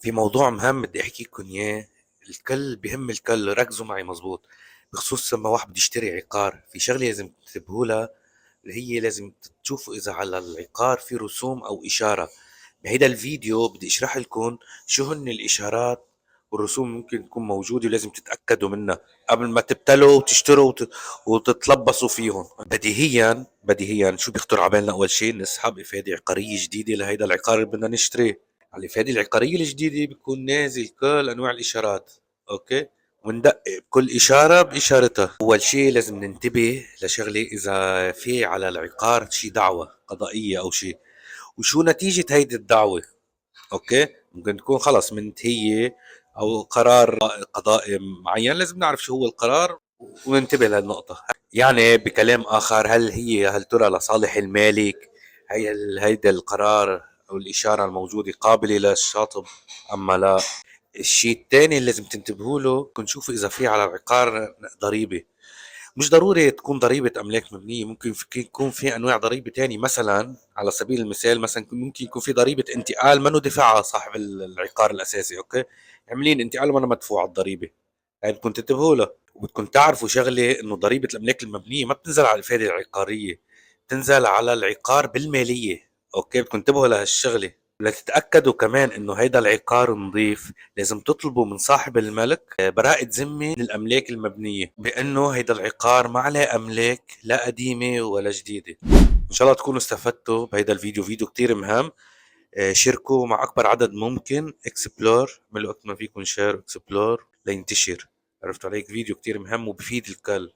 في موضوع مهم بدي احكيكم اياه. الكل بهم الكل، ركزوا معي مزبوط. بخصوص لما واحد بده يشتري عقار، في شغله لازم تنتبهوا لها، اللي هي لازم تشوفوا اذا على العقار في رسوم او اشاره. بهيدا الفيديو بدي اشرح لكم شو هن الاشارات والرسوم ممكن تكون موجوده، ولازم تتاكدوا منها قبل ما تبتلوا وتشتروا وتتلبصوا فيهم. بديهيا شو بيخطر على بالنا؟ اول شيء نسحب افاده عقاريه جديده لهيدا العقار اللي بدنا نشتريه. على الإفادة العقارية الجديدة بيكون نازل كل أنواع الإشارات. أوكي، وندقق كل إشارة بإشارتها. أول شيء لازم ننتبه لشغلة، إذا في على العقار شي دعوة قضائية أو شيء، وشو نتيجة هيدي الدعوة. أوكي، ممكن تكون خلص منتهية أو قرار قضائي معين، لازم نعرف شو هو القرار وننتبه لهالنقطة. يعني بكلام آخر، هل ترى لصالح المالك هيدا القرار أو الإشارة الموجودة قابلة للشاطب أما لا؟ الشيء الثاني اللي لازم تنتبهوا له، كن شوفوا إذا في على العقار ضريبة. مش ضروري تكون ضريبة أملاك مبنية، ممكن يكون في أنواع ضريبة تاني. مثلا على سبيل المثال، مثلا ممكن يكون في ضريبة انتقال منه دفعها صاحب العقار الأساسي. أوكي، عاملين انتقال منه مدفوع الضريبة. هاي بدكم تنتبهوا له. وبدكم تعرفوا شغلة، إنه ضريبة الأملاك المبنية ما بتنزل على الإفادة العقارية، بتنزل على العقار بالمالية. أوكي، بدكم تنتبهوا لهالشغلة. لتتأكدوا كمان إنه هيدا العقار نظيف، لازم تطلبوا من صاحب الملك براءة ذمة للأملاك المبنية، بأنه هيدا العقار ما عليه أملاك لا قديمة ولا جديدة. إن شاء الله تكونوا استفدتوا بهيدا الفيديو، فيديو كتير مهم. شاركوا مع أكبر عدد ممكن. اكسبلور، اعملوا وقت ما فيكم شير اكسبلور لينتشر. عرفتوا عليك؟ فيديو كتير مهم وبفيد الكل.